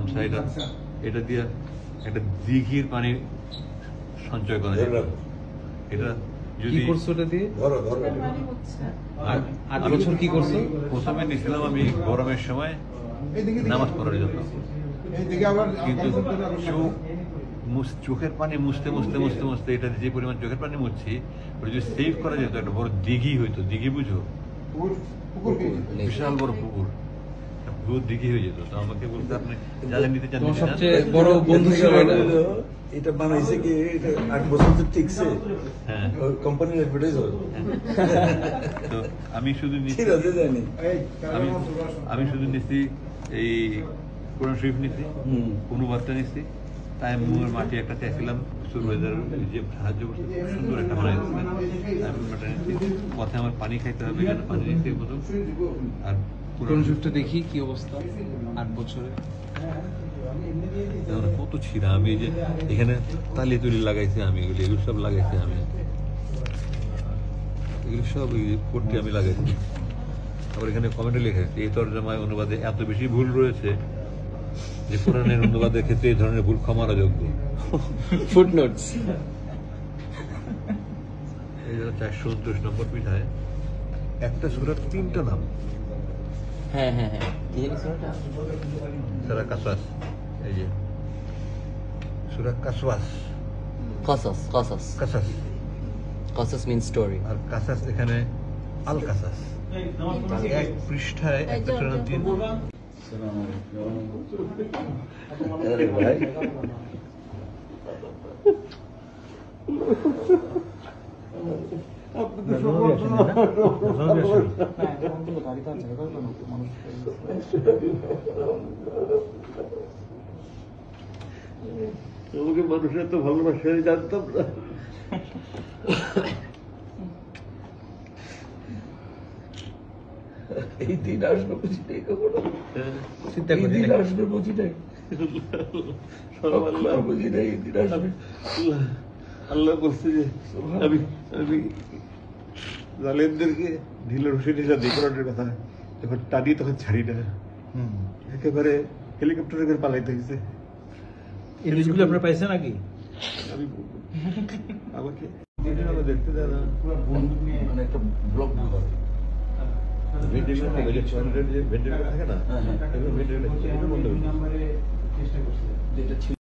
গামছা এটা দিয়ে একটা দিঘির পানি সঞ্চয় করা যায়। এটা যদি করছো এটা দিয়ে আর 8 বছর কি করছো? প্রথমে নিয়েছিলাম আমি গরমের সময় নামাজ পড়ার জন্য, কিন্তু চোখের পানি মুছতে মুছতে মুছতে মুছতে এটা যে পরিমাণ চোখের পানি মুছছি ওটা যদি সেভ করা যেত একটা বড় দিঘি হইতো। দিঘি বুঝো? বিশাল বড় পুকুর, দিঘি হয়ে যেত। তো আমাকে বলতে আপনি যা যা নিতে চান। সবচেয়ে বড় বন্ধু ছিল এটা বানাইছে কি 8 বছর তো ঠিকছে। হ্যাঁ, কোম্পানির অ্যাডভার্টাইজ হয়। তো আমি শুধু নিচ্ছি, আমি শুধু নিচ্ছি এই কোরআন শরীফ নিচ্ছি, অনুবাদটা নিচ্ছি, তাই মুয়ের মাটি একটা চাইছিলাম সুরবাজার যে সাহায্য করছে, খুব সুন্দর একটা বানাই দিচ্ছিলেন। পথে আমার পানি খাইতে হবে, এখানে পানি নিচ্ছি বোতল। আর কোরআন শরীফটা দেখি কি অবস্থা 8 বছরে। কত ছিঁড়া, আমি যে এখানে তালি তুলি লাগাইছি, আমি এগুলো সব লাগাইছি, আমি এগুলো সব পড়তে আমি লাগাইছি। আবার এখানে কমেন্টে লেখা আছে এই তর্জমায় অনুবাদে এত বেশি ভুল রয়েছে যে কোরআনের অনুবাদের ক্ষেত্রে এই ধরনের ভুল ক্ষমার যোগ্য। ফুটনোটস। এই যারা 429 নম্বর পৃষ্ঠায় একটা সূরার 3টা নাম। হ্যাঁ হ্যাঁ হ্যাঁ, এই সূরাটা সূরা কাসাস, এই যে সূরা কাসওয়াস, Qasas. কাসাস, Qasas means story. আর কাসাস এখানে আল কাসাস। এক পৃষ্ঠায় একটা সূরার নাম 3। আরে ভাই তোমাকে মানুষের তো ভালোবাসা জানতাম না। এই দিন আসবে বুঝি নাই কখনো। চিন্তা এই করি দিন নাই। আসবে বুঝি নাই, আল্লাহ বুঝি নাই এই দিন আসবে। আল্লাহ বলছে যে আমি আমি জালেমদেরকে ঢিলে রসে ঢিলা দিয়ে করানোর কথা যখন টানি তখন ছাড়ি না, একেবারে হেলিকপ্টারে করে পালাইতে হয়েছে। এই জিনিসগুলো আপনারা পাইছেন নাকি? আমি আমাকে দেখতে দেয় না, মানে একটা ব্লক ভেন্টিলেটর থাকে না, ভেন্টিলেটর বন্ধ হয়েছে।